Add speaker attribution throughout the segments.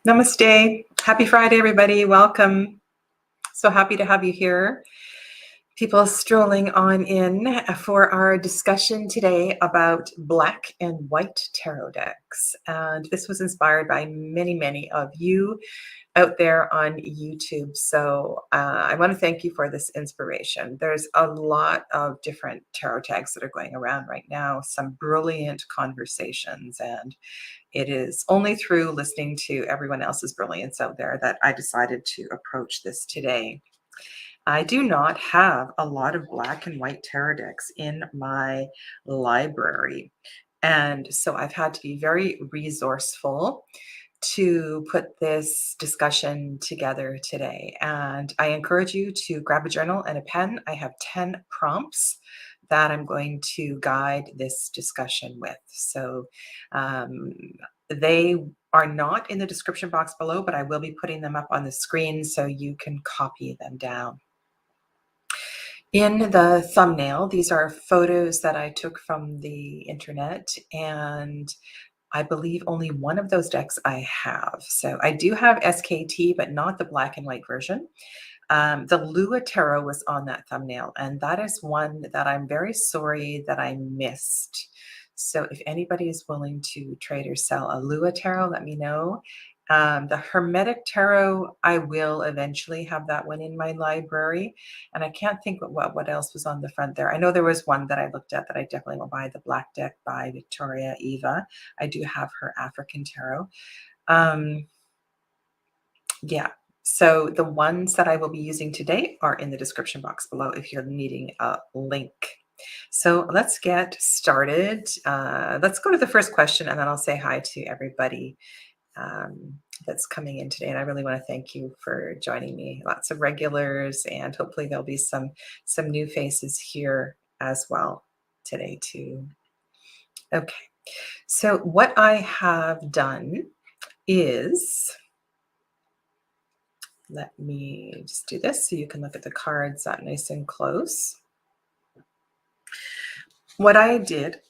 Speaker 1: Namaste. Happy Friday, everybody. Welcome. So happy to have you here. People strolling on in for our discussion today about black and white tarot decks. And this was inspired by many of you out there on YouTube. So I want to thank you for this inspiration. There's a lot of different tarot decks that are going around right now, some brilliant conversations, and it is only through listening to everyone else's brilliance out there that I decided to approach this today. I do not have a lot of black and white tarot decks in my library. And so I've had to be very resourceful to put this discussion together today. And I encourage you to grab a journal and a pen. I have 10 prompts that I'm going to guide this discussion with. So they are not in the description box below, but I will be putting them up on the screen so you can copy them down. In the thumbnail, these are photos that I took from the internet, and I believe only one of those decks I have. So I do have SKT, but not the black and white version. The Lua Tarot was on that thumbnail, and that is one that I'm very sorry that I missed. So if anybody is willing to trade or sell a Lua Tarot, let me know. The Hermetic Tarot, I will eventually have that one in my library. And I can't think what else was on the front there. I know there was one that I looked at that I definitely will buy, the Black Deck by Victoria Eva. I do have her African Tarot. Yeah, so the ones that I will be using today are in the description box below if you're needing a link. So let's get started. Let's go to the first question, and then I'll say hi to everybody that's coming in today. And I really want to thank you for joining me. Lots of regulars, and hopefully there'll be some new faces here as well today too. Okay, so what I have done is, let me just do this so you can look at the cards up nice and close. What I did,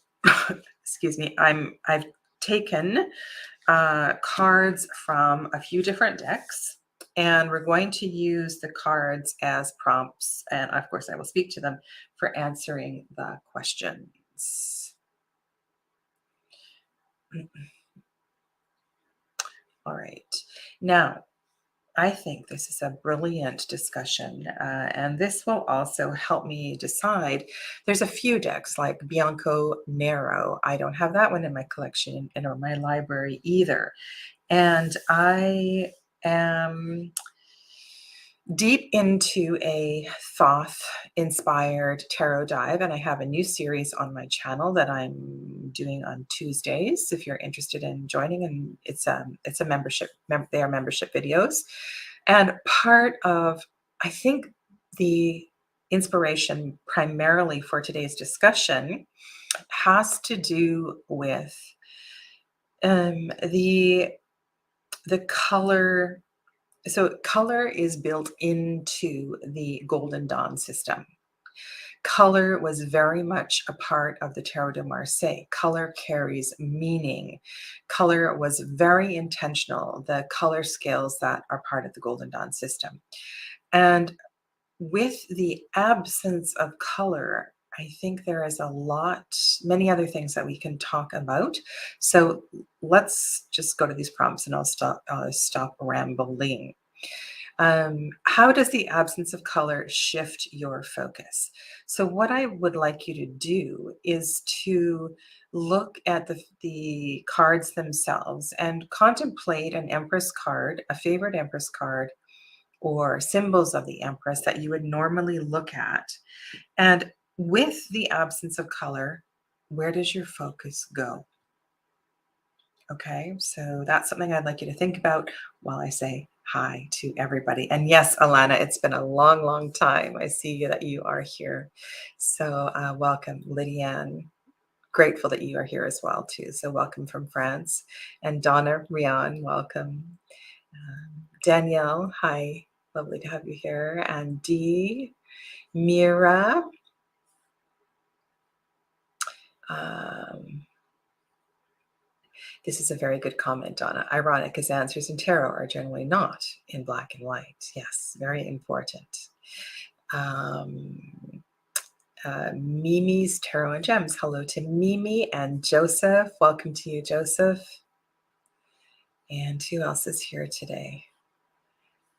Speaker 1: excuse me, I've taken cards from a few different decks, and we're going to use the cards as prompts, and of course I will speak to them for answering the questions. All right, now I think this is a brilliant discussion, and this will also help me decide. There's a few decks like Bianco Nero. I don't have that one in my collection or my library either. And I am deep into a Thoth-inspired tarot dive, and I have a new series on my channel that I'm doing on Tuesdays. If you're interested in joining, and it's a membership. They are membership videos, and part of, I think, the inspiration primarily for today's discussion has to do with the color. So color is built into the Golden Dawn system. Color was very much a part of the Tarot de Marseille. Color carries meaning. Color was very intentional, the color scales that are part of the Golden Dawn system. And with the absence of color, I think there is many other things that we can talk about. So let's just go to these prompts, and I'll stop rambling. How does the absence of color shift your focus? So what I would like you to do is to look at the cards themselves and contemplate an Empress card, a favorite Empress card, or symbols of the Empress that you would normally look at. And with the absence of color, where does your focus go? Okay, so that's something I'd like you to think about while I say hi to everybody. And yes, Alana, it's been a long time. I see that you are here. So welcome, Lydiane. Grateful that you are here as well too. So welcome from France. And Donna Rian, welcome. Danielle, hi. Lovely to have you here. And Dee, Mira. This is a very good comment, Donna. Ironic as answers in tarot are generally not in black and white. Yes, very important. Mimi's Tarot and Gems. Hello to Mimi and Joseph. Welcome to you, Joseph. And who else is here today?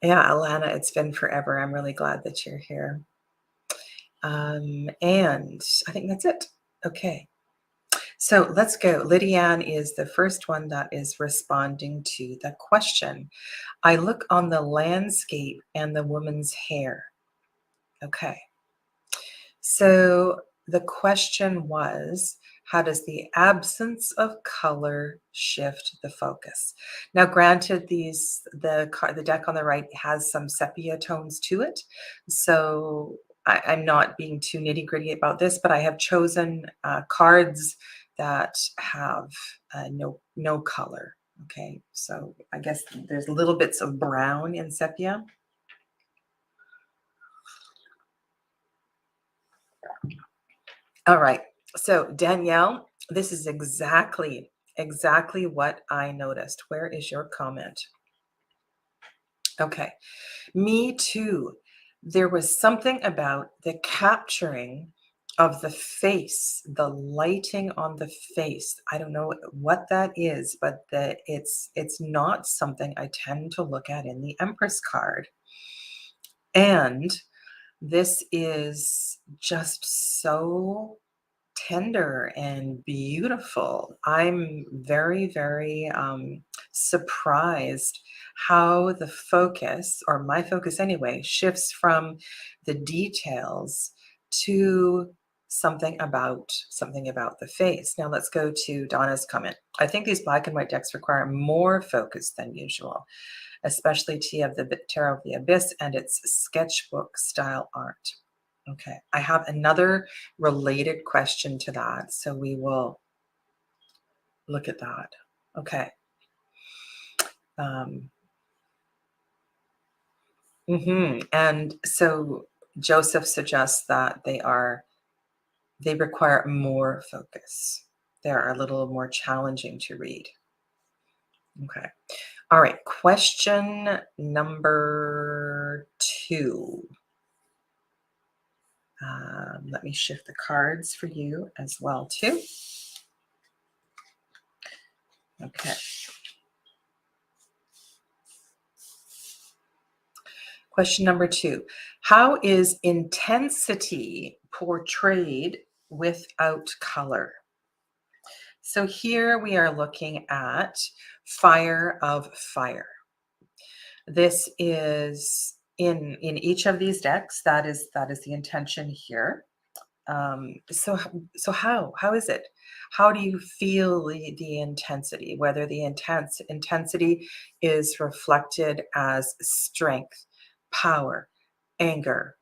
Speaker 1: Yeah, Alana, it's been forever. I'm really glad that you're here. And I think that's it. Okay. So let's go. Lydiane is the first one that is responding to the question. I look on the landscape and the woman's hair. Okay. So the question was, how does the absence of color shift the focus? Now, granted, the deck on the right has some sepia tones to it, so I'm not being too nitty gritty about this, but I have chosen cards that have no color. Okay, so I guess there's little bits of brown in sepia. All right. So Danielle, this is exactly what I noticed. Where is your comment? Okay. Me too. There was something about the capturing of the face, the lighting on the face. I don't know what that is, but it's not something I tend to look at in the Empress card. And this is just so tender and beautiful. I'm very, very surprised how the focus, or my focus anyway, shifts from the details to something about the face. Now let's go to Donna's comment. I think these black and white decks require more focus than usual, especially Tarot of the Abyss and its sketchbook style art. Okay, I have another related question to that, so we will look at that. Okay. And so Joseph suggests that they require more focus. They're a little more challenging to read. Okay. All right. Question number 2. Let me shift the cards for you as well, too. Okay. Question number 2. How is intensity portrayed without color? So here we are looking at fire of fire. This is in each of these decks. That is the intention here. So how is it? How do you feel the intensity? Whether the intensity is reflected as strength, power, anger.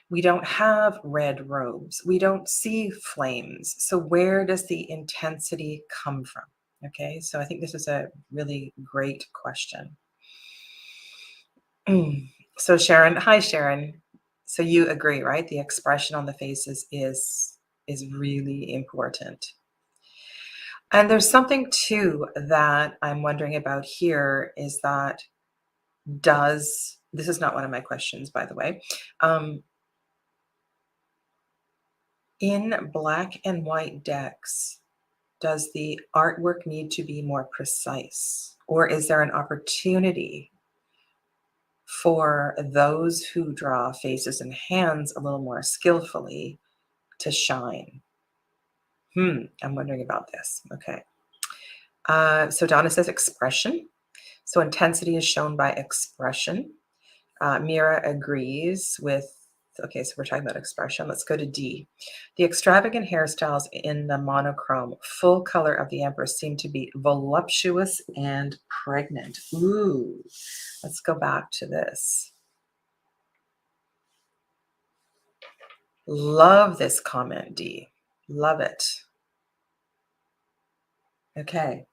Speaker 1: We don't have red robes. We don't see flames. So where does the intensity come from? Okay, so I think this is a really great question. So Sharon, hi Sharon. So you agree, right? The expression on the faces is really important. And there's something too that I'm wondering about here is that this is not one of my questions, by the way. In black and white decks, does the artwork need to be more precise? Or is there an opportunity for those who draw faces and hands a little more skillfully to shine? I'm wondering about this. Okay. So Donna says expression. So intensity is shown by expression. Mira agrees with, okay, so we're talking about expression. Let's go to D. The extravagant hairstyles in the monochrome full color of the Empress seem to be voluptuous and pregnant. Ooh, let's go back to this. Love this comment, D. Love it. Okay.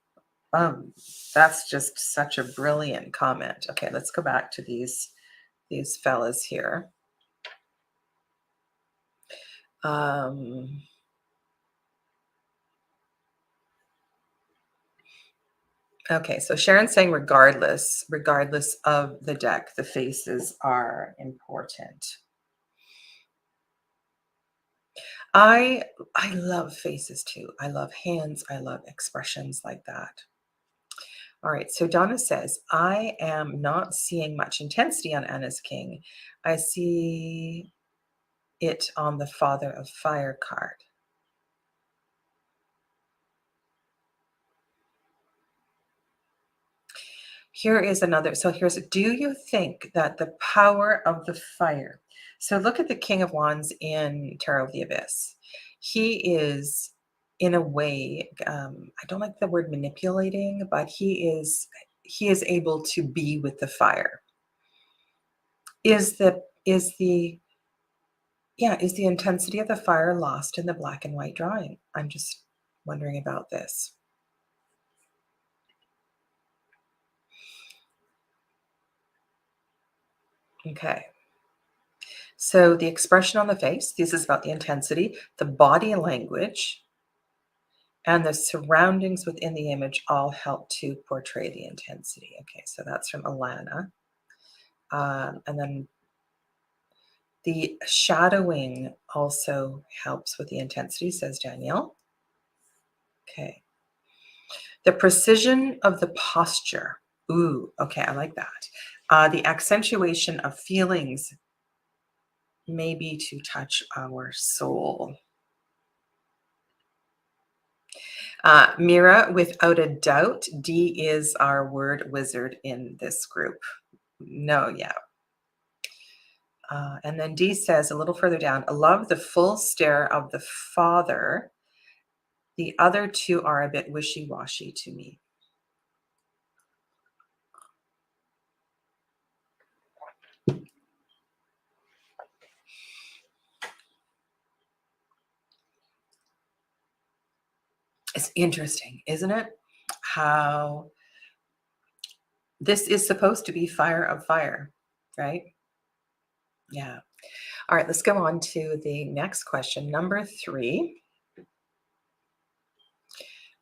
Speaker 1: That's just such a brilliant comment. Okay, let's go back to these fellas here. Okay, so Sharon's saying regardless of the deck, the faces are important. I love faces too. I love hands. I love expressions like that. All right, so Donna says, I am not seeing much intensity on Anna's King. I see it on the Father of Fire card. Here is another. So here's, do you think that the power of the fire? So look at the King of Wands in Tarot of the Abyss. He is, in a way, I don't like the word manipulating, but he is able to be with the fire. Is the intensity of the fire lost in the black and white drawing? I'm just wondering about this. Okay. So the expression on the face, this is about the intensity, the body language, and the surroundings within the image all help to portray the intensity. Okay, so that's from Alana. And then the shadowing also helps with the intensity, says Danielle. Okay. The precision of the posture. Ooh, okay, I like that. The accentuation of feelings, maybe to touch our soul. Mira, without a doubt, D is our word wizard in this group. No, yeah. And then D says a little further down, I love the full stare of the father. The other two are a bit wishy-washy to me. It's interesting, isn't it? How this is supposed to be fire of fire, right? Yeah. All right, let's go on to the next question, number 3.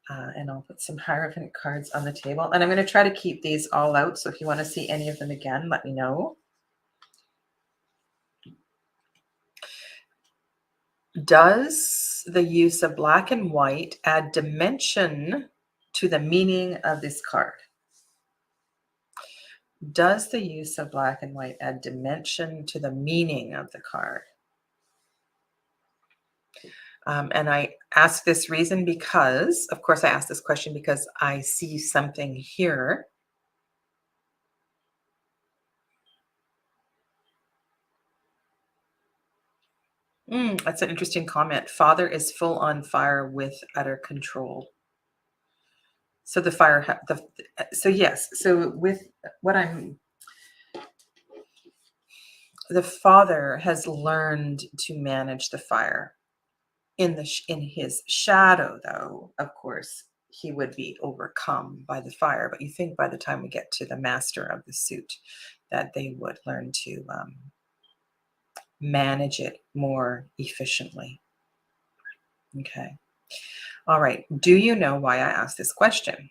Speaker 1: And I'll put some Hierophant cards on the table. And I'm going to try to keep these all out. So if you want to see any of them again, let me know. Does the use of black and white add dimension to the meaning of this card? Does the use of black and white add dimension to the meaning of the card? And I ask this reason because, of course, I ask this question because I see something here. That's an interesting comment. Father is full on fire with utter control. So the fire, so yes. So with what the father has learned to manage the fire. In his shadow, though, of course, he would be overcome by the fire. But you think by the time we get to the master of the suit, that they would learn to manage it more efficiently. Okay. All right. Do you know why I asked this question?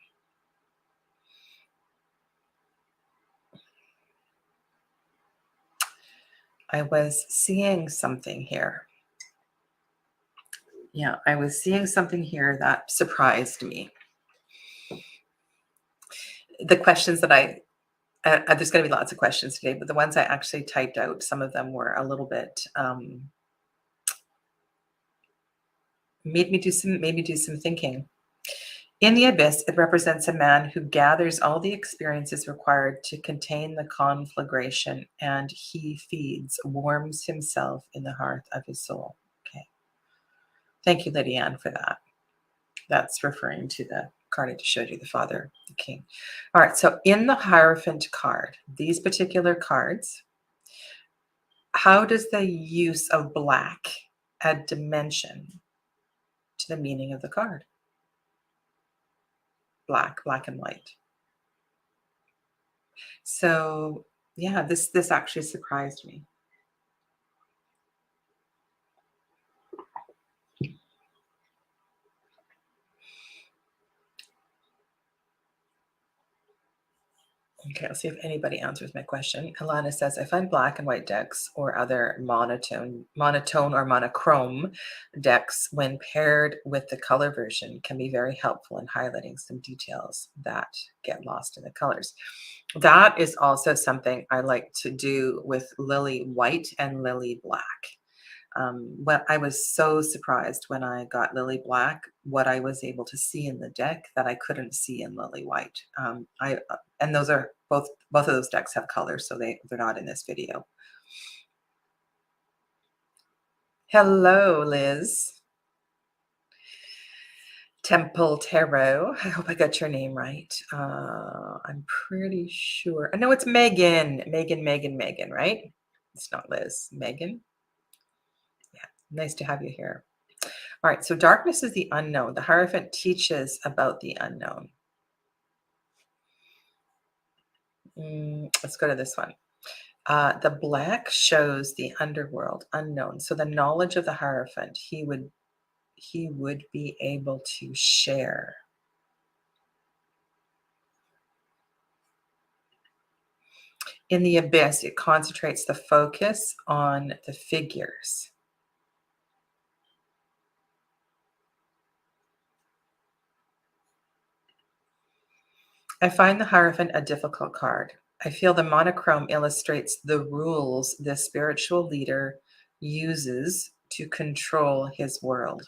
Speaker 1: I was seeing something here. Yeah, I was seeing something here that surprised me. The questions that there's going to be lots of questions today, but the ones I actually typed out, some of them were a little bit made me do some thinking. In the abyss, it represents a man who gathers all the experiences required to contain the conflagration, and he warms himself in the hearth of his soul. Okay. Thank you, Lydia Ann, for that. That's referring to the card I just showed you, the Father, the King. All right, so in the Hierophant card, these particular cards, how does the use of black add dimension to the meaning of the card? Black and white. So yeah, this actually surprised me. Okay, I'll see if anybody answers my question. Alana says, I find black and white decks or other monotone or monochrome decks when paired with the color version can be very helpful in highlighting some details that get lost in the colors. That is also something I like to do with lily white and lily black. What I was so surprised when I got Lily Black, what I was able to see in the deck that I couldn't see in Lily White. And those are both of those decks have colors, so they're not in this video. Hello, Liz. Temple Tarot. I hope I got your name right. I'm pretty sure. I know it's Megan. Megan, right? It's not Liz. Megan. Yeah, nice to have you here. All right, so darkness is the unknown. The Hierophant teaches about the unknown. Let's go to this one. The black shows the underworld, unknown. So the knowledge of the Hierophant, he would be able to share. In the abyss, it concentrates the focus on the figures. I find the Hierophant a difficult card. I feel the monochrome illustrates the rules the spiritual leader uses to control his world.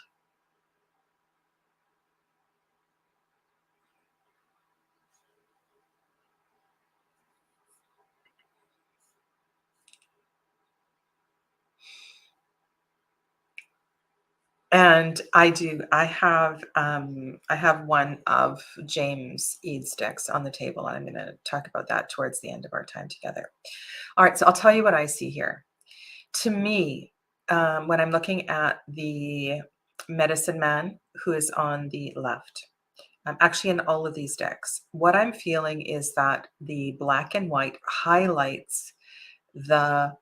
Speaker 1: And I have one of James Eads decks on the table, and I'm going to talk about that towards the end of our time together. All right, so I'll tell you what I see here. To me, when I'm looking at the medicine man who is on the left, actually in all of these decks, what I'm feeling is that the black and white highlights the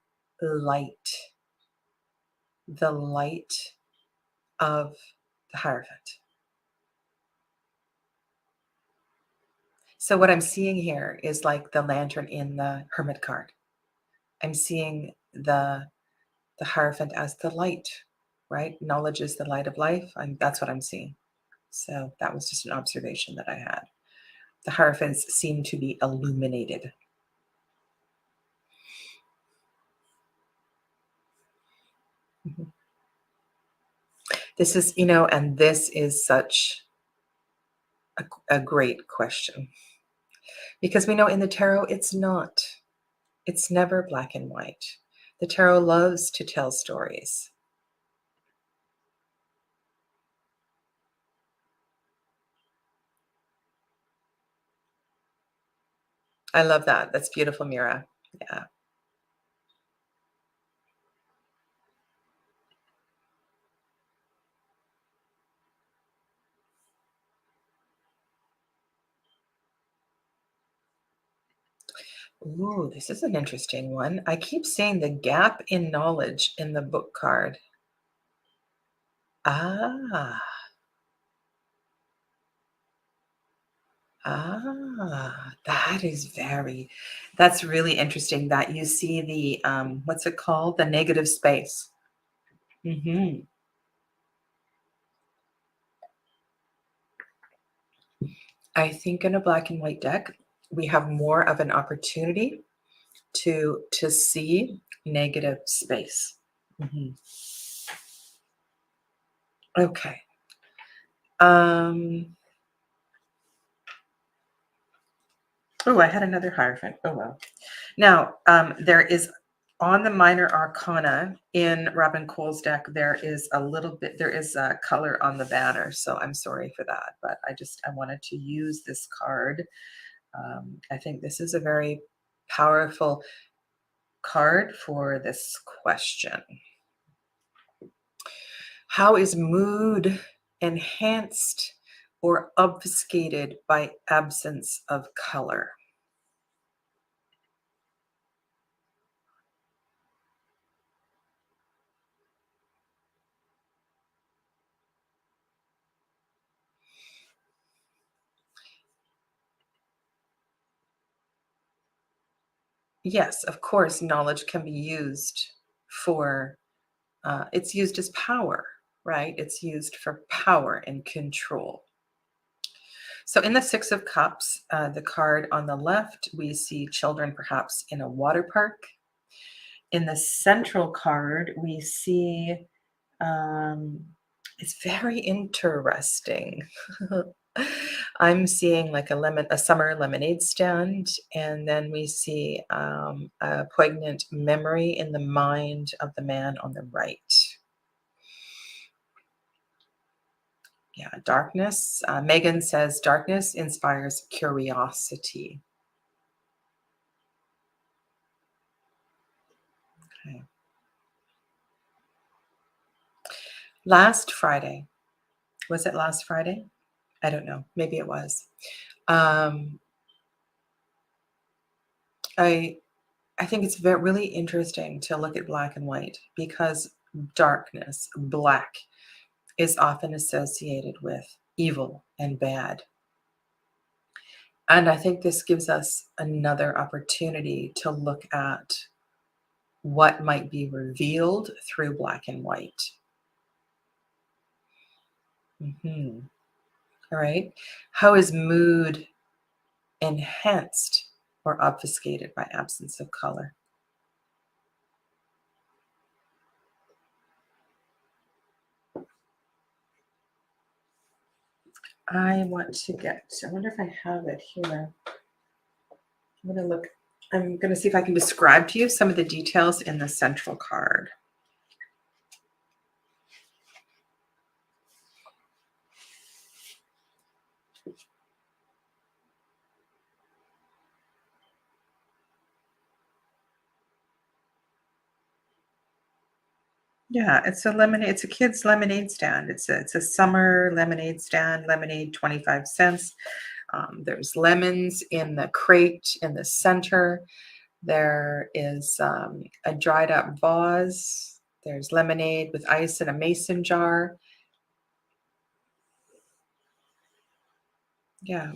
Speaker 1: light, the light of the Hierophant. So what I'm seeing here is like the lantern in the Hermit card. I'm seeing the Hierophant as the light, right? Knowledge is the light of life. That's what I'm seeing. So that was just an observation that I had. The Hierophants seem to be illuminated. Mm-hmm. This is, and this is such a great question. Because we know in the tarot, it's never black and white. The tarot loves to tell stories. I love that. That's beautiful, Mira. Yeah. Ooh, this is an interesting one. I keep seeing the gap in knowledge in the book card. Ah, that's really interesting that you see the, what's it called? The negative space. Mm-hmm. I think in a black and white deck, we have more of an opportunity to see negative space. Mm-hmm. Okay. Oh, I had another Hierophant. Oh, well. Now, there is on the minor arcana in Robin Cole's deck, there is a color on the banner. So I'm sorry for that, but I wanted to use this card. I think this is a very powerful card for this question. How is mood enhanced or obfuscated by absence of color? yes, of course, knowledge can be used for, it's used as power, right? It's used for power and control. So in the Six of Cups, the card on the left, we see children perhaps in a water park. In the central card, we see, um, it's very interesting. I'm seeing like a summer lemonade stand, and then we see a poignant memory in the mind of the man on the right. Yeah, darkness. Megan says darkness inspires curiosity. Okay. Last Friday, was it last Friday? I don't know. Maybe it was. Um, I I think it's really interesting to look at black and white because darkness, black, is often associated with evil and bad. And I think this gives us another opportunity to look at what might be revealed through black and white. Mhm. All right. How is mood enhanced or obfuscated by absence of color? I want to I wonder if I have it here. I'm going to look. I'm going to see if I can describe to you some of the details in the central card. Yeah, it's a lemonade. It's a kid's lemonade stand. It's a summer lemonade stand. Lemonade 25 cents. There's lemons in the crate in the center. There is a dried up vase. There's lemonade with ice in a mason jar. Yeah.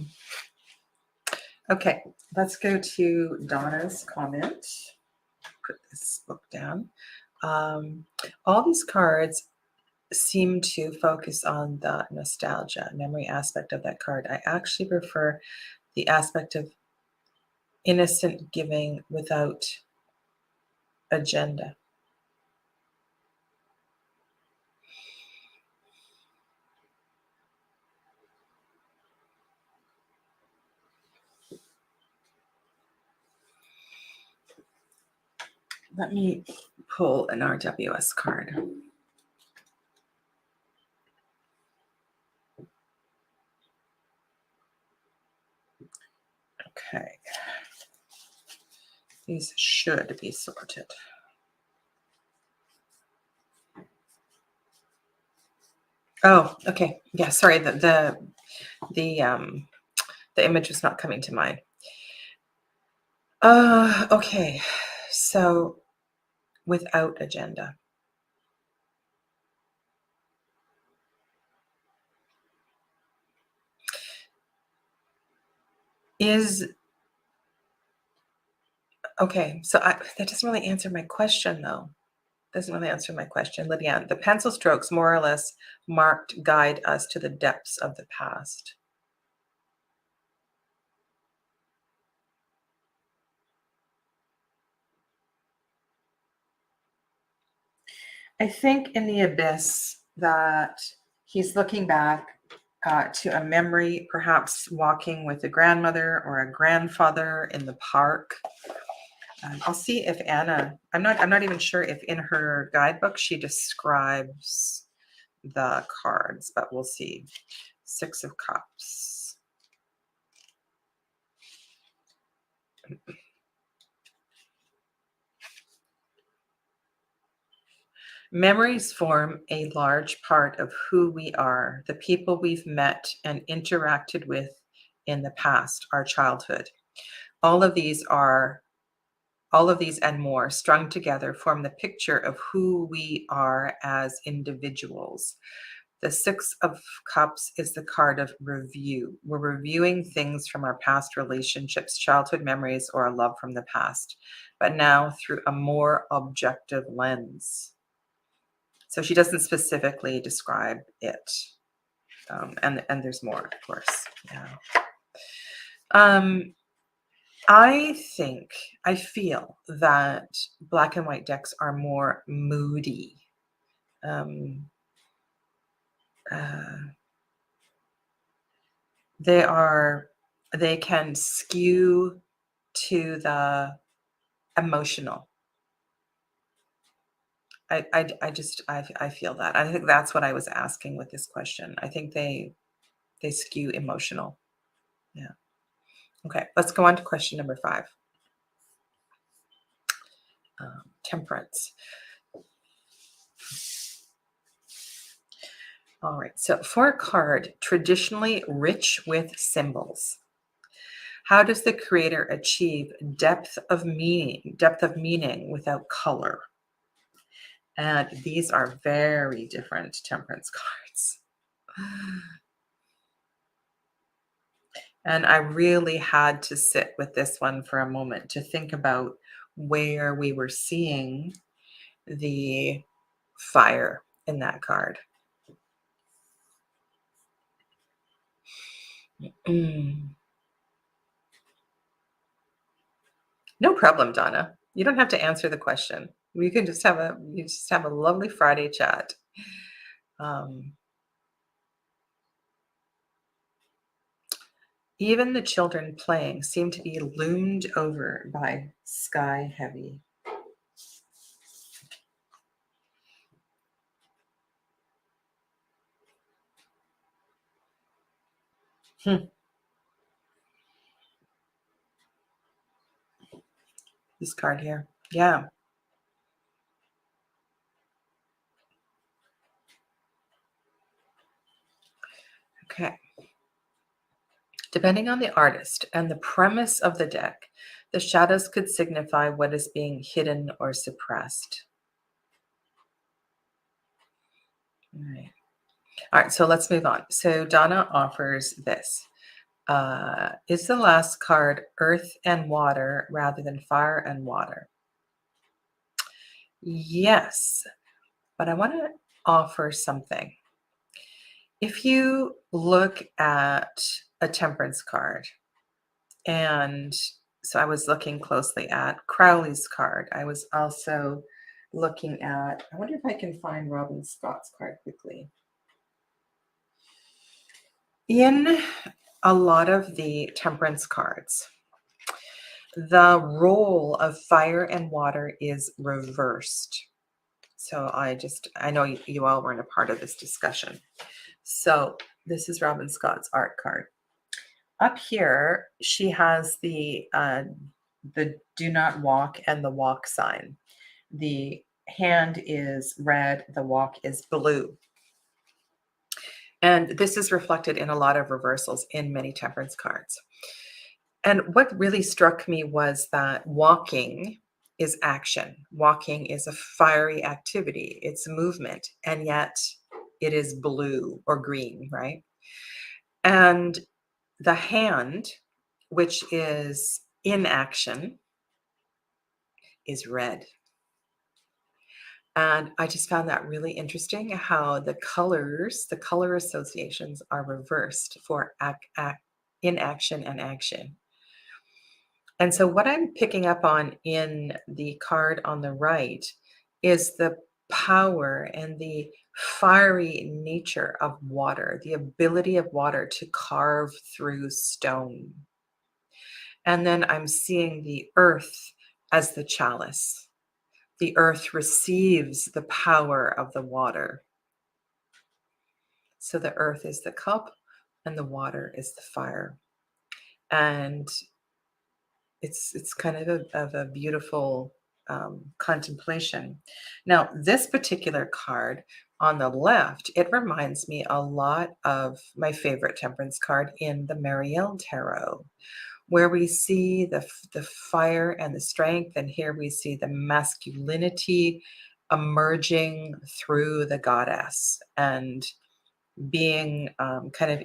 Speaker 1: Okay, let's go to Donna's comment. Put this book down. All these cards seem to focus on the nostalgia, memory aspect of that card. I actually prefer the aspect of innocent giving without agenda. Let me pull an RWS card. Okay. These should be sorted. Oh, okay. Yeah, sorry. The image was not coming to mind. Okay. So without agenda. Okay, so that doesn't really answer my question, though. Doesn't really answer my question, Lydiane. The pencil strokes, more or less marked, guide us to the depths of the past. I think in the abyss that he's looking back to a memory, perhaps walking with a grandmother or a grandfather in the park. I'll see if Anna. I'm not even sure if in her guidebook she describes the cards, but we'll see. Six of Cups. Memories form a large part of who we are, the people we've met and interacted with in the past, our childhood. All of these and more strung together form the picture of who we are as individuals. The Six of Cups is the card of review. We're reviewing things from our past relationships, childhood memories, or a love from the past, but now through a more objective lens. So she doesn't specifically describe it. And there's more, of course. Yeah. I feel that black and white decks are more moody. They can skew to the emotional. I feel that. I think that's what I was asking with this question. I think they skew emotional. Yeah. Okay, let's go on to question number 5. Temperance. All right, so for a card traditionally rich with symbols, how does the creator achieve depth of meaning without color? And these are very different temperance cards. And I really had to sit with this one for a moment to think about where we were seeing the fire in that card. No problem, Donna. You don't have to answer the question. We can just have a lovely Friday chat. Even the children playing seem to be loomed over by sky heavy. This card here. Yeah. Okay. Depending on the artist and the premise of the deck, the shadows could signify what is being hidden or suppressed. All right, so let's move on. So Donna offers this. Is the last card earth and water rather than fire and water? Yes, but I want to offer something. If you look at a temperance card, and so I was looking closely at Crowley's card. I was also looking at, I wonder if I can find Robin Scott's card quickly. In a lot of the temperance cards, the role of fire and water is reversed. So I know you all weren't a part of this discussion. So this is Robin Scott's art card. Up here, she has the do not walk and the walk sign. The hand is red, the walk is blue. And this is reflected in a lot of reversals in many temperance cards. And what really struck me was that walking is action. Walking is a fiery activity. It's movement, and yet it is blue or green, right? And the hand, which is in action, is red. And I just found that really interesting how the color associations are reversed for inaction and action. And so what I'm picking up on in the card on the right is the power and the fiery nature of water, the ability of water to carve through stone. And then I'm seeing the earth as the chalice. The earth receives the power of the water. So the earth is the cup and the water is the fire. And it's kind of a beautiful contemplation. Now, this particular card on the left, it reminds me a lot of my favorite temperance card in the Marielle Tarot, where we see the fire and the strength, and here we see the masculinity emerging through the goddess. And being kind of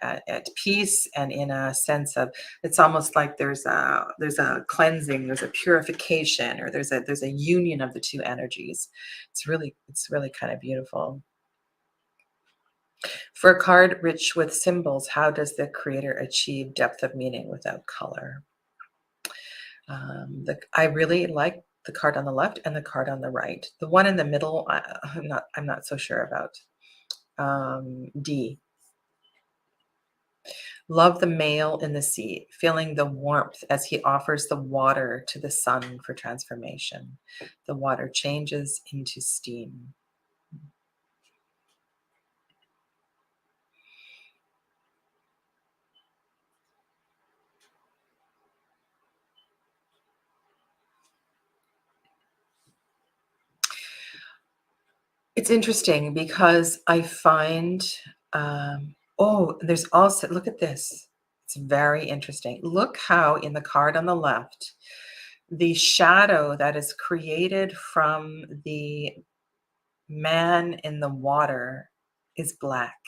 Speaker 1: at peace, and in a sense of, it's almost like there's a cleansing, there's a purification, or there's a union of the two energies. It's really kind of beautiful. For a card rich with symbols, how does the creator achieve depth of meaning without color? I really like the card on the left and the card on the right. The one in the middle, I'm not so sure about. D. Love the male in the sea, feeling the warmth as he offers the water to the sun for transformation. The water changes into steam. It's interesting because I find, there's also, look at this. It's very interesting. Look how in the card on the left, the shadow that is created from the man in the water is black.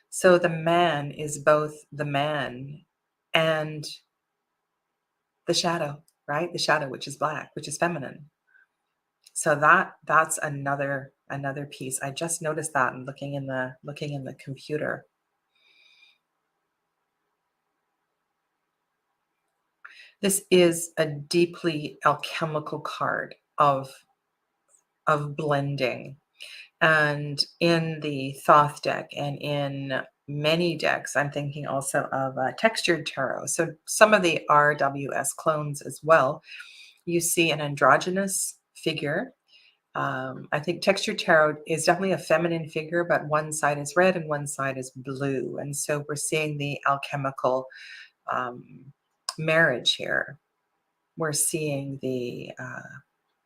Speaker 1: So the man is both the man and the shadow, right? The shadow, which is black, which is feminine. So that's another piece. I just noticed that and looking in the computer. This is a deeply alchemical card of blending. And in the Thoth deck and in many decks, I'm thinking also of textured tarot. So some of the RWS clones as well, you see an androgynous figure. I think textured tarot is definitely a feminine figure, but one side is red and one side is blue. And so we're seeing the alchemical marriage here. We're seeing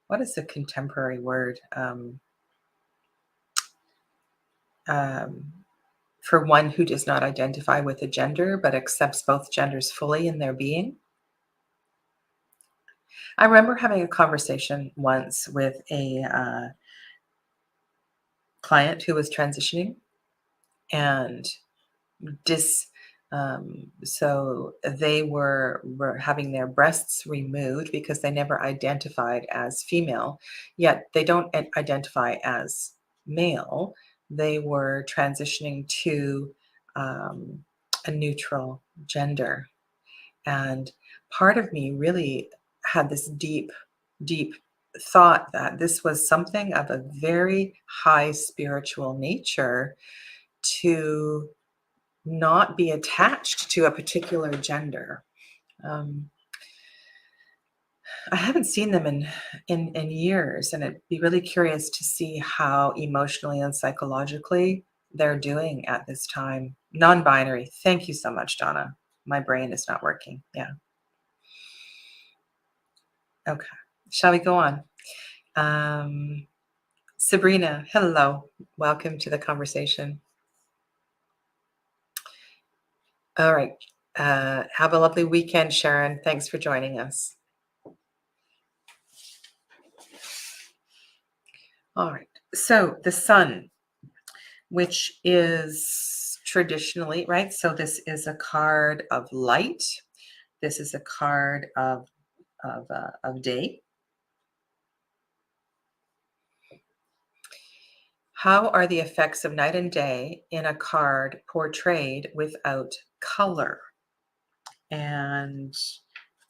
Speaker 1: what is the contemporary word? For one who does not identify with a gender but accepts both genders fully in their being. I remember having a conversation once with a client who was transitioning, and so they were having their breasts removed because they never identified as female, yet they don't identify as male. They were transitioning to a neutral gender. And part of me really had this deep thought that this was something of a very high spiritual nature to not be attached to a particular gender. I haven't seen them in years, and I'd be really curious to see how emotionally and psychologically they're doing at this time. Non-binary. Thank you so much, Donna. My brain is not working. Yeah. Okay. Shall we go on? Sabrina, hello. Welcome to the conversation. All right. Have a lovely weekend, Sharon. Thanks for joining us. All right. So the sun, which is traditionally, right? So this is a card of light. This is a card of day. How are the effects of night and day in a card portrayed without color? And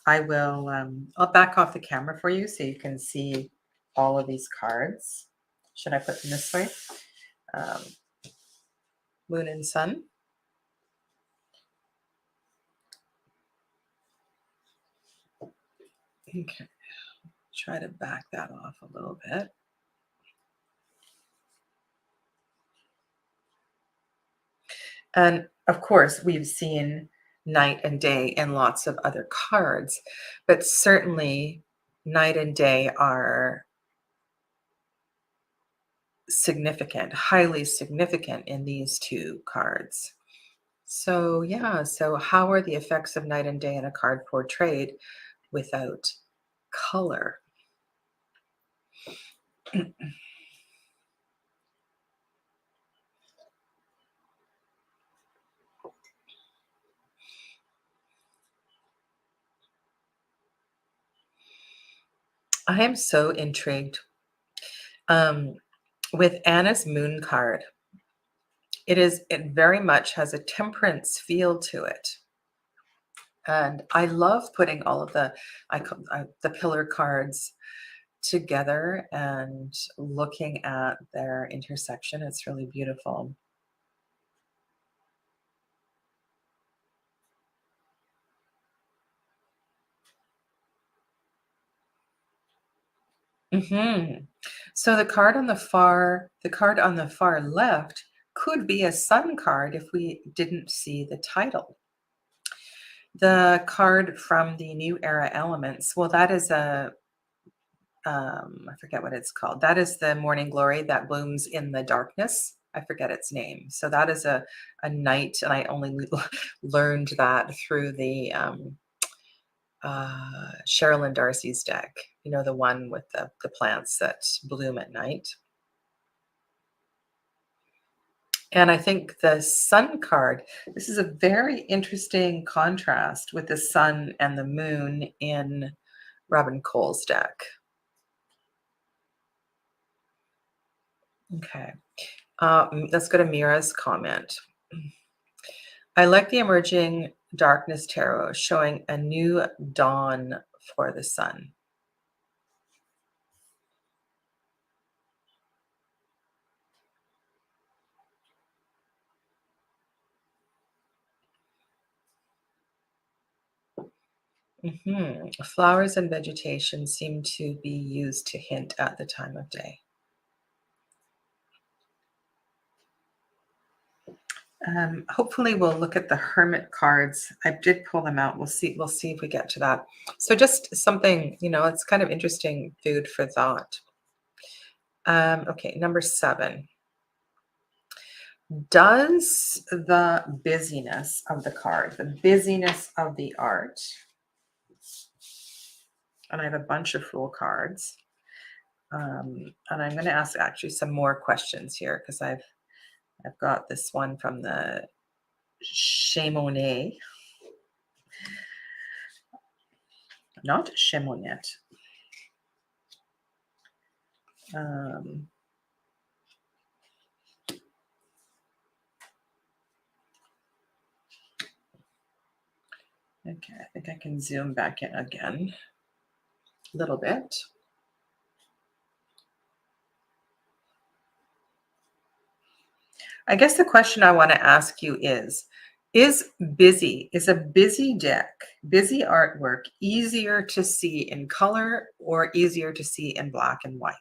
Speaker 1: I'll back off the camera for you so you can see all of these cards. Should I put them this way? Moon and sun. Okay, try to back that off a little bit. And of course, we've seen night and day in lots of other cards, but certainly night and day are significant, highly significant in these two cards. So yeah, so how are the effects of night and day in a card portrayed without color? I am so intrigued with Anna's moon card. It very much has a temperance feel to it. And I love putting all of the pillar cards together and looking at their intersection. It's really beautiful. So the card on the far left could be a sun card if we didn't see the title. The card from the New Era Elements, well, that is I forget what it's called. That is the morning glory that blooms in the darkness. I forget its name. So that is a night, and I only learned that through the Sherilyn Darcy's deck. You know, the one with the plants that bloom at night. And I think the sun card, this is a very interesting contrast with the sun and the moon in Robin Cole's deck. Okay. Let's go to Mira's comment. I like the emerging darkness tarot showing a new dawn for the sun. Flowers and vegetation seem to be used to hint at the time of day. Hopefully we'll look at the Hermit cards. I did pull them out. We'll see if we get to that. So just something, it's kind of interesting food for thought. Okay, number 7. Does the busyness of the card, the busyness of the art, and I have a bunch of Fool cards, and I'm going to ask actually some more questions here because I've got this one from the Chamonix, not Chamonix. Okay, I think I can zoom back in again a little bit. I guess the question I want to ask you is a busy deck, busy artwork easier to see in color or easier to see in black and white?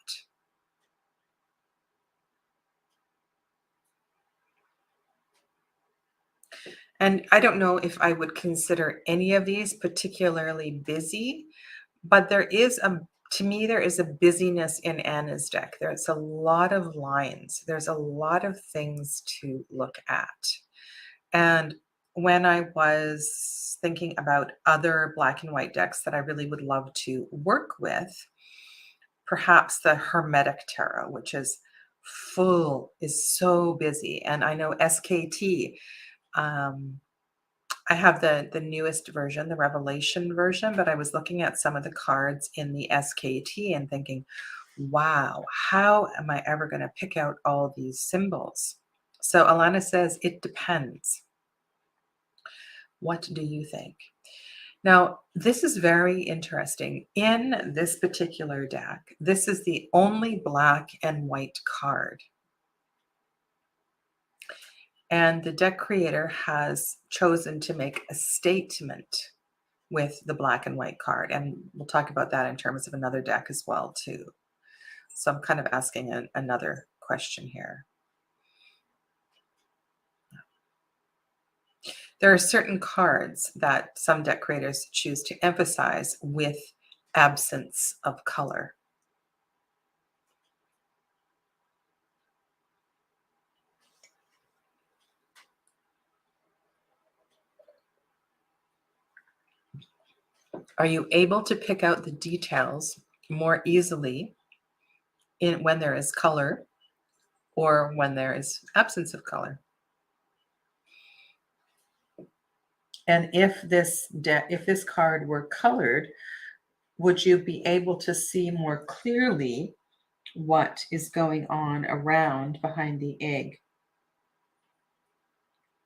Speaker 1: And I don't know if I would consider any of these particularly busy, but to me, there is a busyness in Anna's deck. There's a lot of lines. There's a lot of things to look at. And when I was thinking about other black and white decks that I really would love to work with, perhaps the Hermetic Tarot, which is so busy. And I know SKT, I have the newest version, the Revelation version, but I was looking at some of the cards in the SKT and thinking, wow, how am I ever going to pick out all these symbols? So Alana says, it depends. What do you think? Now, this is very interesting. In this particular deck, this is the only black and white card. And the deck creator has chosen to make a statement with the black and white card. And we'll talk about that in terms of another deck as well, too. So I'm kind of asking another question here. There are certain cards that some deck creators choose to emphasize with absence of color. Are you able to pick out the details more easily when there is color or when there is absence of color? And if this card were colored, would you be able to see more clearly what is going on around behind the egg?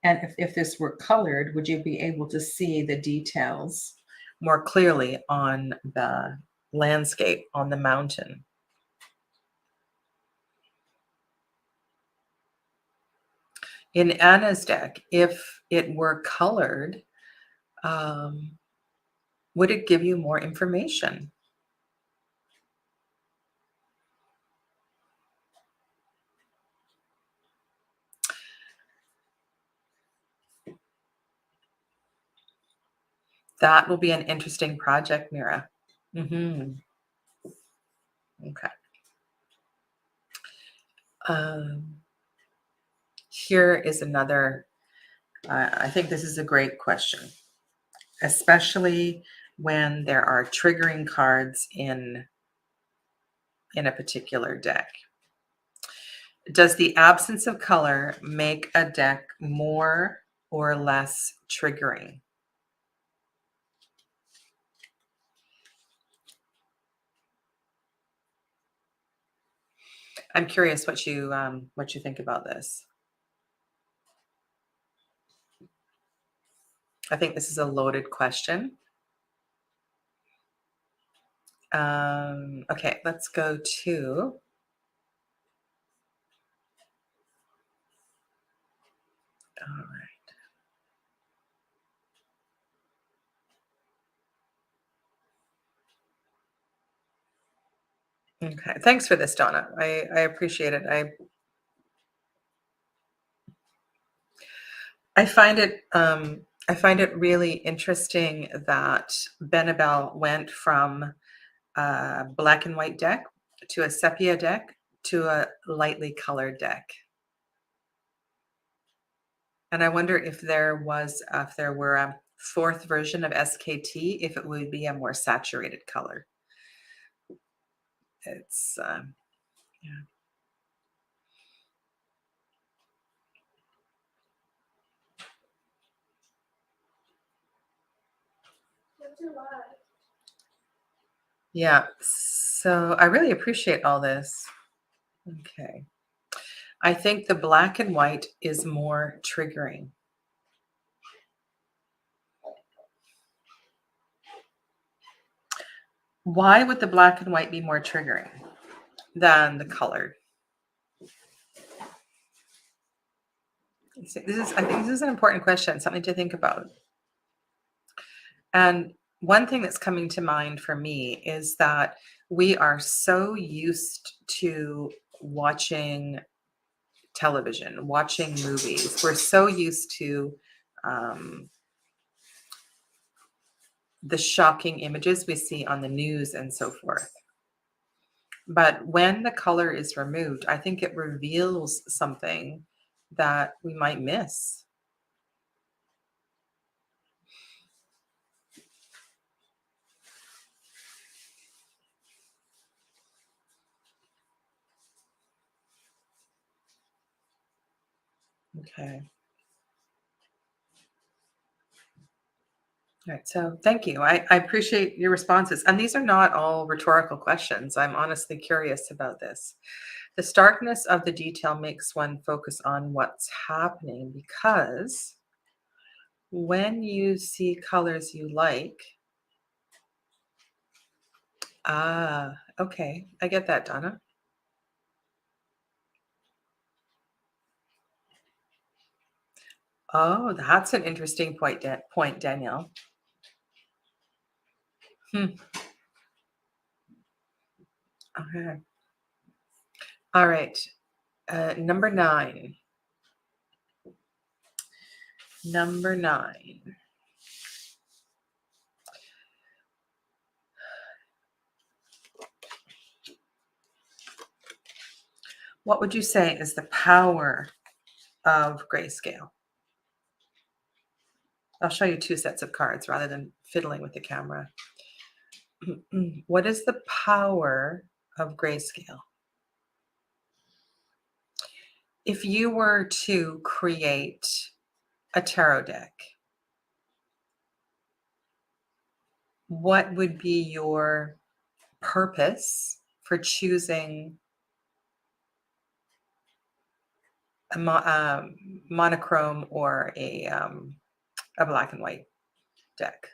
Speaker 1: And if this were colored, would you be able to see the details more clearly on the landscape, on the mountain? In Anna's deck, if it were colored, um, would it give you more information? That will be an interesting project, Mira. Mm-hmm. Okay. Here is another, I think this is a great question, especially when there are triggering cards in a particular deck. Does the absence of color make a deck more or less triggering? I'm curious what you think about this. I think this is a loaded question. Okay, let's go to all right. Okay, thanks for this, Donna. I appreciate it. I find it really interesting that Benabel went from a black and white deck to a sepia deck to a lightly colored deck. And I wonder if there were a fourth version of SKT, if it would be a more saturated color. It's yeah. Yeah. So I really appreciate all this. Okay. I think the black and white is more triggering. Why would the black and white be more triggering than the colored? I think this is an important question, something to think about. And one thing that's coming to mind for me is that we are so used to watching television, watching movies. We're so used to the shocking images we see on the news and so forth. But when the color is removed, I think it reveals something that we might miss. Okay. All right. So thank you. I appreciate your responses. And these are not all rhetorical questions. I'm honestly curious about this. The starkness of the detail makes one focus on what's happening because when you see colors you like, okay. I get that, Donna. Oh, that's an interesting point, Danielle. Hmm. Okay. All right. Number 9. Number 9. What would you say is the power of grayscale? I'll show you 2 sets of cards rather than fiddling with the camera. What is the power of grayscale? If you were to create a tarot deck, what would be your purpose for choosing a monochrome or a black and white deck?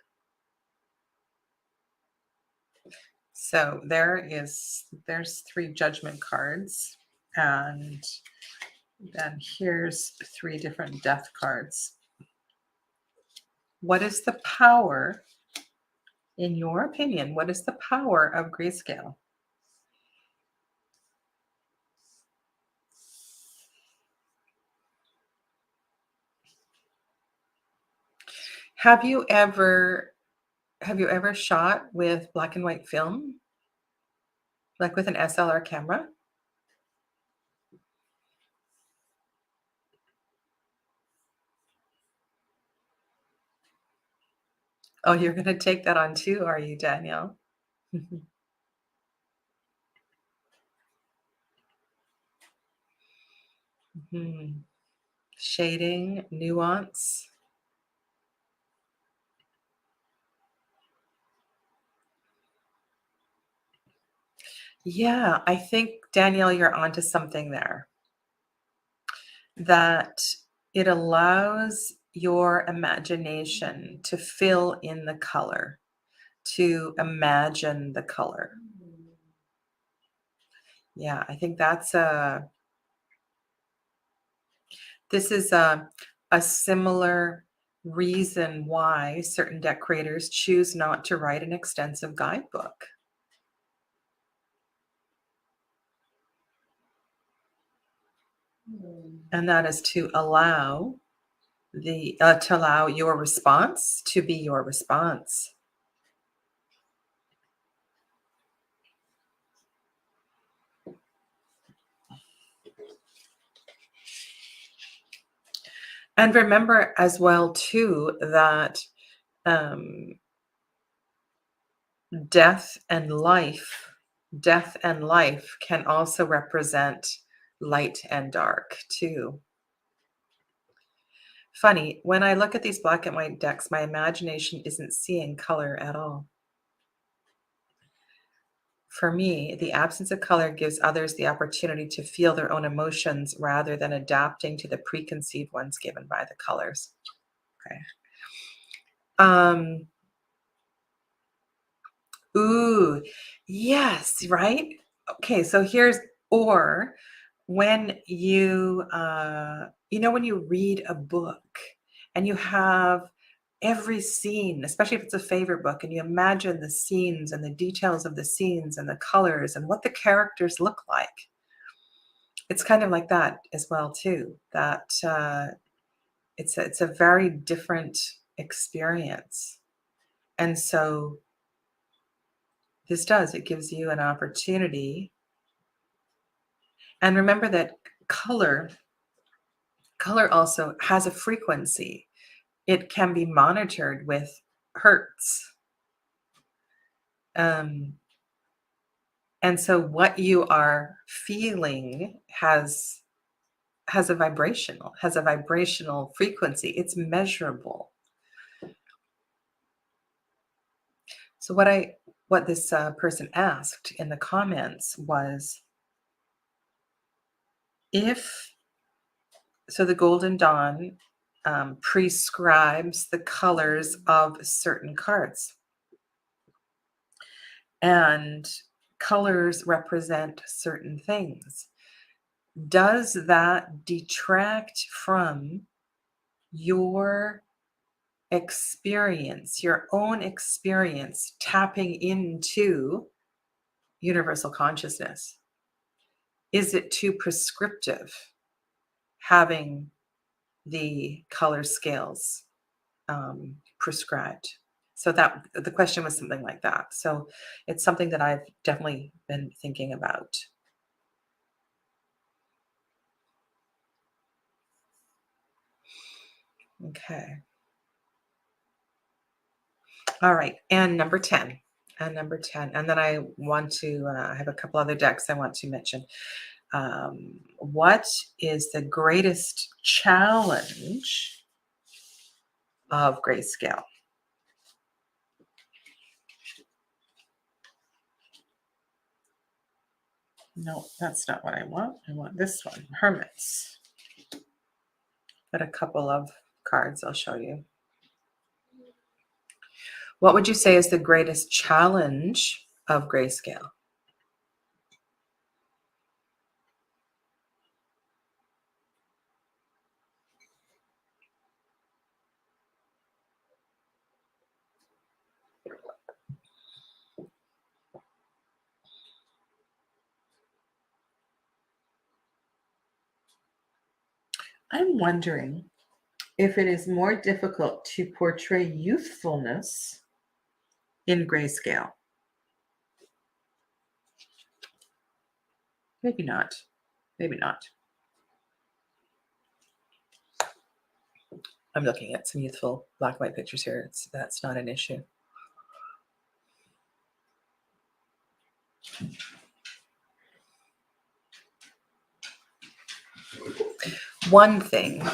Speaker 1: So there's 3 judgment cards, and then here's 3 different death cards. What is the power, in your opinion, what is the power of grayscale? Have you ever shot with black and white film, like with an SLR camera? Oh, you're going to take that on too, are you, Danielle? Mhm. Shading, nuance. Yeah, I think, Danielle, you're onto something there. That it allows your imagination to fill in the color, to imagine the color. Yeah, I think this is a similar reason why certain deck creators choose not to write an extensive guidebook. And that is to allow your response to be your response. And remember as well too that um, death and life can also represent light and dark too. Funny, when I look at these black and white decks, my imagination isn't seeing color at all. For me, the absence of color gives others the opportunity to feel their own emotions rather than adapting to the preconceived ones given by the colors. Okay. Ooh, yes, right? Okay, so here's or when when you read a book and you have every scene, especially if it's a favorite book, and you imagine the scenes and the details of the scenes and the colors and what the characters look like. It's kind of like that as well too. That it's a very different experience. And so it gives you an opportunity. And remember that color also has a frequency. It can be monitored with hertz. And so what you are feeling has a vibrational frequency. It's measurable. So what this person asked in the comments was, if so the Golden Dawn prescribes the colors of certain cards, and colors represent certain things. Does that detract from your experience, your own experience, tapping into universal consciousness? Is it too prescriptive having the color scales prescribed? So that the question was something like that. So it's something that I've definitely been thinking about. Okay. All right. And number 10. And then I want to, I have a couple other decks I want to mention. What is the greatest challenge of grayscale? No, that's not what I want. I want this one, Hermits. Got a couple of cards I'll show you. What would you say is the greatest challenge of grayscale? I'm wondering if it is more difficult to portray youthfulness in grayscale. Maybe not. Maybe not. I'm looking at some youthful black and white pictures here. That's not an issue. One thing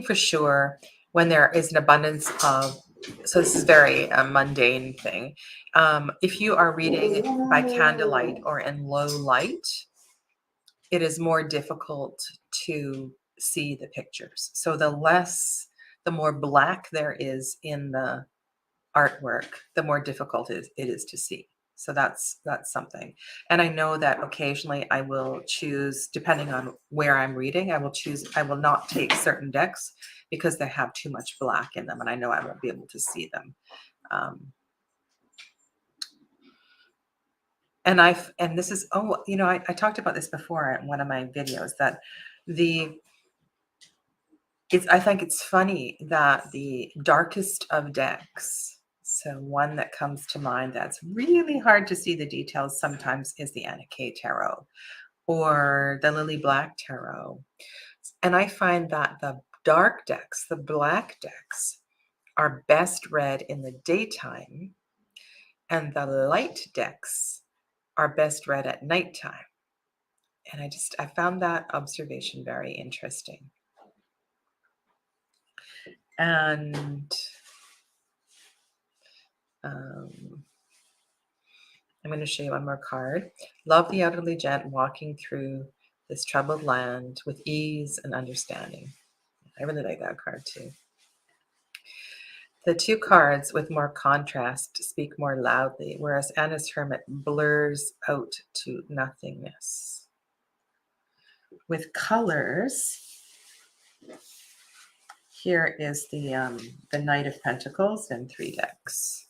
Speaker 1: for sure, when there is an abundance of, so this is very mundane thing. If you are reading by candlelight or in low light, it is more difficult to see the pictures. So the more black there is in the artwork, the more difficult it is to see. So that's something. And I know that occasionally I will choose, depending on where I'm reading, I will not take certain decks because they have too much black in them, and I know I won't be able to see them. And this is, I talked about this before in one of my videos, that I think it's funny that the darkest of decks, so one that comes to mind that's really hard to see the details sometimes, is the Anna Kay Tarot or the Lily Black Tarot. And I find that the dark decks, the black decks, are best read in the daytime, and the light decks are best read at nighttime. And I found that observation very interesting. And I'm going to show you one more card. Love the elderly gent walking through this troubled land with ease and understanding. I really like that card too. The two cards with more contrast speak more loudly, whereas Anna's Hermit blurs out to nothingness. With colors, here is the Knight of Pentacles in 3 decks.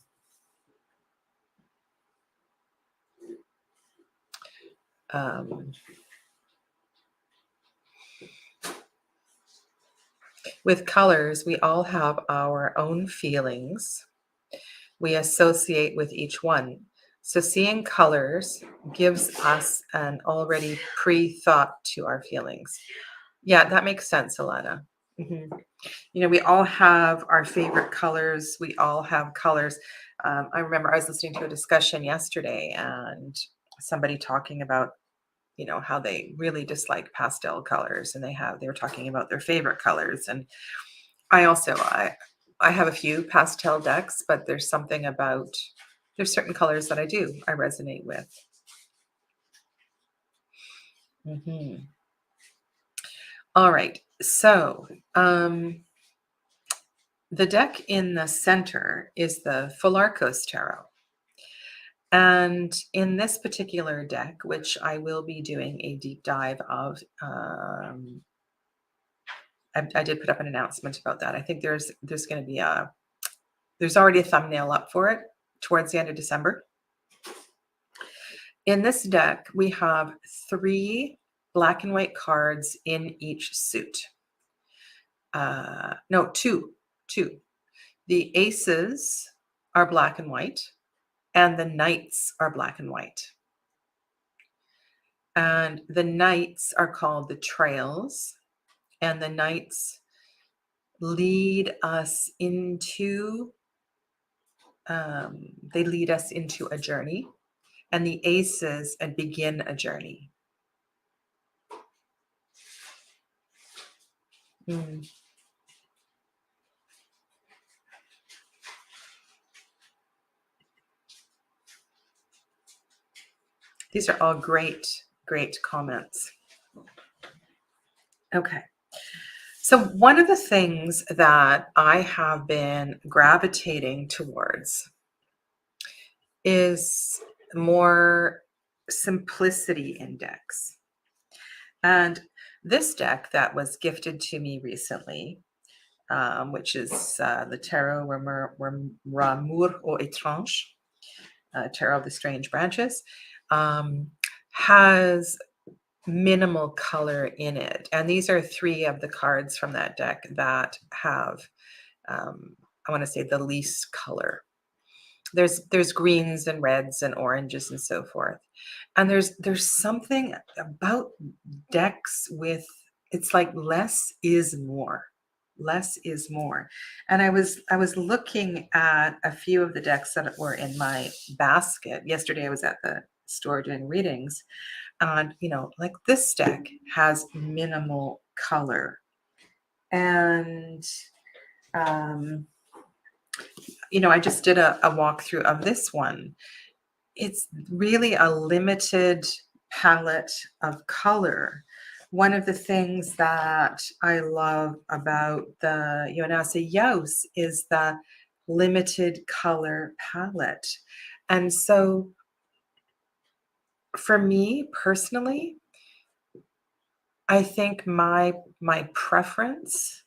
Speaker 1: With colors, we all have our own feelings we associate with each one. So seeing colors gives us an already pre-thought to our feelings. Yeah, that makes sense, Alana. We all have our favorite colors. We all have colors. I remember I was listening to a discussion yesterday and somebody talking about, how they really dislike pastel colors, and they were talking about their favorite colors. And I have a few pastel decks, but there's certain colors that I resonate with. All right. So the deck in the center is the Full Arcos Tarot. And in this particular deck, which I will be doing a deep dive of, I did put up an announcement about that. I think there's going to be there's already a thumbnail up for it towards the end of December. In this deck, we have 3 black and white cards in each suit. No, 2. The aces are black and white, and the knights are black and white. And the knights are called the trails, and the knights lead us into a journey, and the aces begin a journey. These are all great Great comments. Okay. So one of the things that I have been gravitating towards is more simplicity in decks. And this deck that was gifted to me recently, which is the Tarot Ramour au Étrange, Tarot of the Strange Branches, has minimal color in it. And these are 3 of the cards from that deck that have, I want to say, the least color. There's greens and reds and oranges and so forth. And there's something about decks with, it's like less is more. Less is more. And I was looking at a few of the decks that were in my basket. Yesterday I was at the store doing readings, and like this deck has minimal color. And I just did a walkthrough of this one. It's really a limited palette of color. One of the things that I love about the Yonasa Yaus is the limited color palette. And so for me personally, I think my preference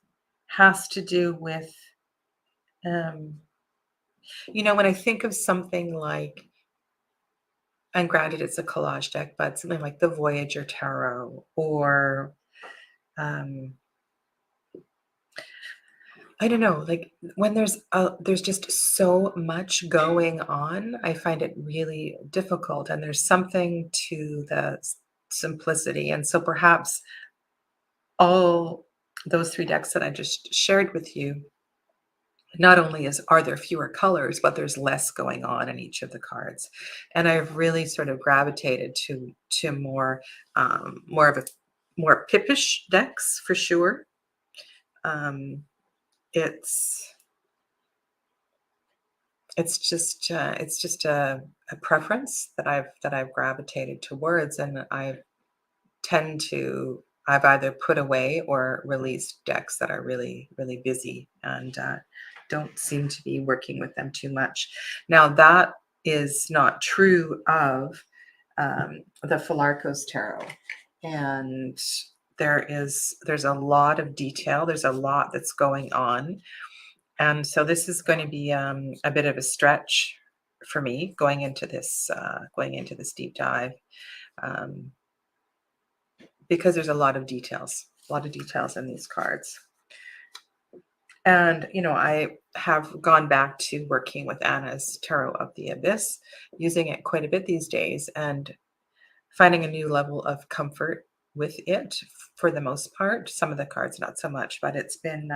Speaker 1: has to do with, when I think of something like, and granted it's a collage deck, but something like the Voyager Tarot, or I don't know, like when there's just so much going on, I find it really difficult, and there's something to the simplicity. And so perhaps all those 3 decks that I just shared with you, not only are there fewer colors, but there's less going on in each of the cards. And I've really sort of gravitated to more pippish decks for sure. It's just a preference that I've gravitated towards, and I've either put away or released decks that are really, really busy and don't seem to be working with them too much. Now, that is not true of the Philarkos Tarot. And there's a lot of detail. There's a lot that's going on. And so this is going to be a bit of a stretch for me going into this deep dive. Because there's a lot of details in these cards. And, I have gone back to working with Anna's Tarot of the Abyss, using it quite a bit these days, and finding a new level of comfort with it for the most part. Some of the cards, not so much, but it's been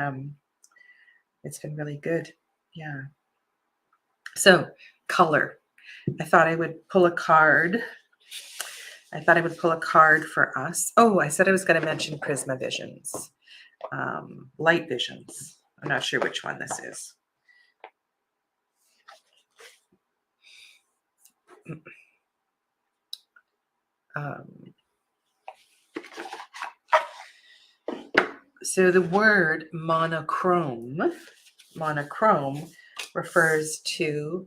Speaker 1: really good. Yeah. So, color. I thought I would pull a card. For us. Oh, I said I was going to mention Prisma Visions, Light Visions. I'm not sure which one this is. So the word monochrome refers to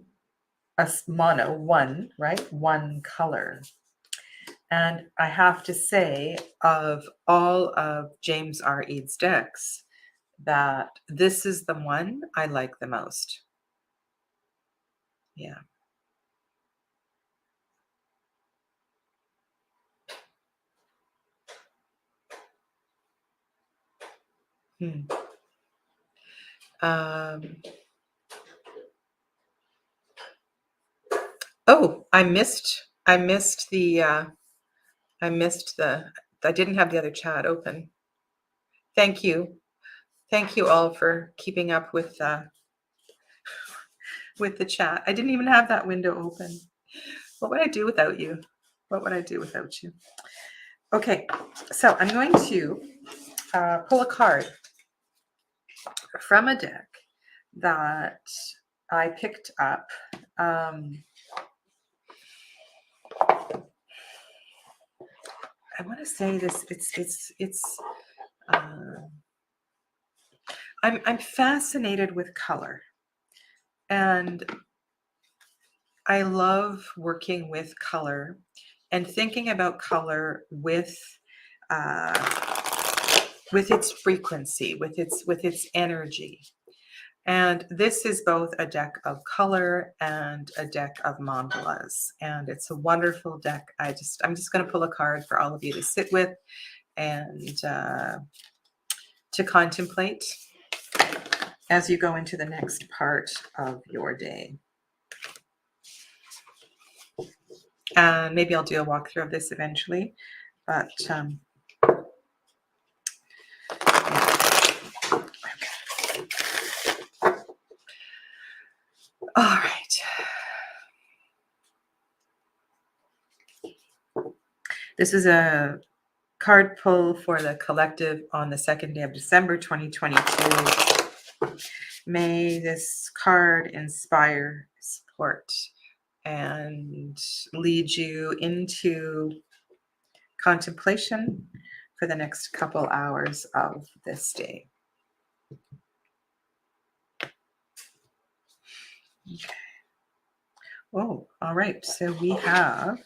Speaker 1: one, right? One color. And I have to say, of all of James R. Eads' decks, that this is the one I like the most. Yeah. Oh, I didn't have the other chat open. Thank you all for keeping up with the chat. I didn't even have that window open. What would I do without you? Okay, so I'm going to pull a card from a deck that I picked up. I want to say this. I'm fascinated with color, and I love working with color and thinking about color uh, with its frequency, with its energy. And this is both a deck of color and a deck of mandalas. And it's a wonderful deck. I'm just going to pull a card for all of you to sit with and to contemplate as you go into the next part of your day. Maybe I'll do a walkthrough of this eventually, but yeah. All right. This is a card pull for the collective on the 2nd day of December 2022. May this card inspire, support, and lead you into contemplation for the next couple hours of this day. Okay. Oh, all right. So we have,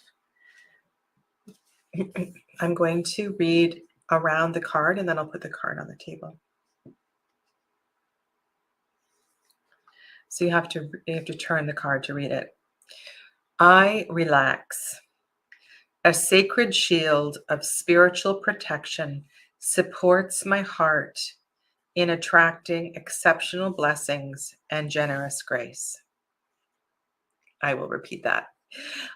Speaker 1: I'm going to read around the card and then I'll put the card on the table. So you have to turn the card to read it. I relax. A sacred shield of spiritual protection supports my heart in attracting exceptional blessings and generous grace. I will repeat that.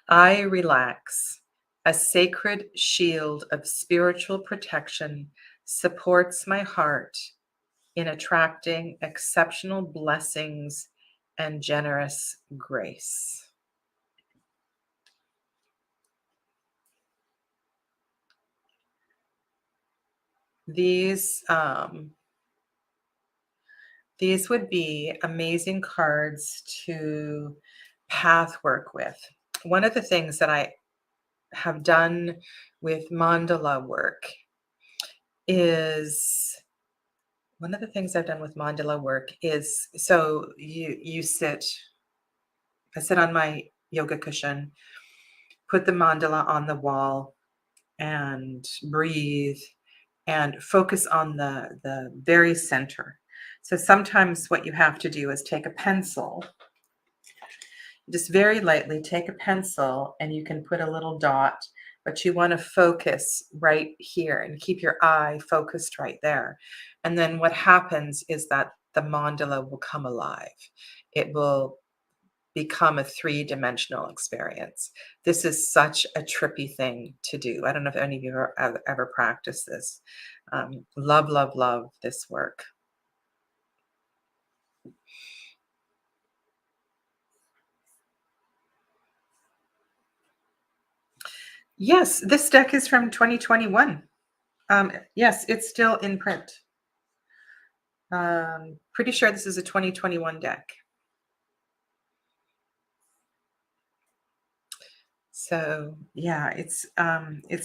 Speaker 1: I relax. A sacred shield of spiritual protection supports my heart in attracting exceptional blessings and generous grace. These would be amazing cards to path work with. One of the things that I have done with mandala work is so you sit, I sit on my yoga cushion, put the mandala on the wall and breathe and focus on the very center. So sometimes what you have to do is take a pencil, just very lightly take a pencil, and you can put a little dot, but you want to focus right here and keep your eye focused right there. And then what happens is that the mandala will come alive. It will become a three-dimensional experience. This is such a trippy thing to do. I don't know if any of you ever practiced this. Love, love, love this work. Yes, this deck is from 2021. Yes, it's still in print. Pretty sure this is a 2021 deck. So yeah, it's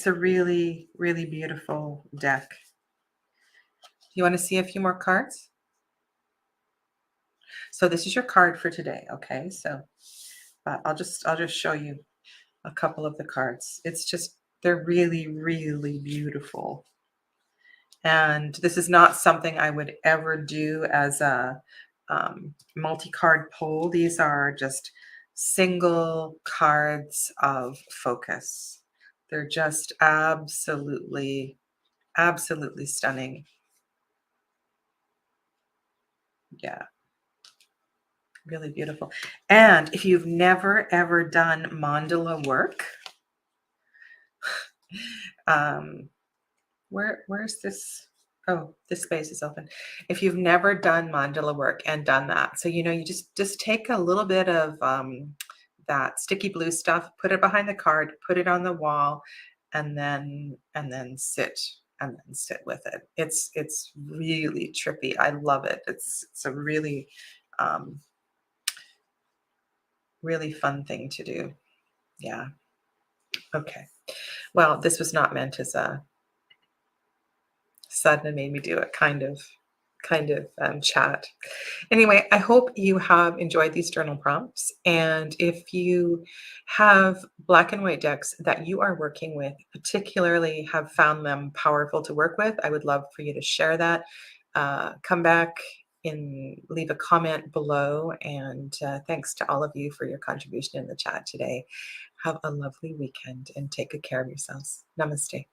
Speaker 1: a really, really beautiful deck. You want to see a few more cards? So this is your card for today. Okay, so I'll just show you a couple of the cards. They're really, really beautiful. And this is not something I would ever do as a multi-card pull. These are just single cards of focus. They're just absolutely, absolutely stunning. Yeah, really beautiful. And if you've never, ever done mandala work, where's this? Oh, this space is open. If you've never done mandala work and done that, so you just take a little bit of that sticky blue stuff, put it behind the card, put it on the wall, and then sit with it. It's really trippy. I love it. It's a really really fun thing to do. Yeah. Okay. Well, this was not meant as a Sadhana made me do it kind of chat. Anyway, I hope you have enjoyed these journal prompts. And if you have black and white decks that you are working with, particularly have found them powerful to work with, I would love for you to share that. Come back and leave a comment below. And thanks to all of you for your contribution in the chat today. Have a lovely weekend and take good care of yourselves. Namaste.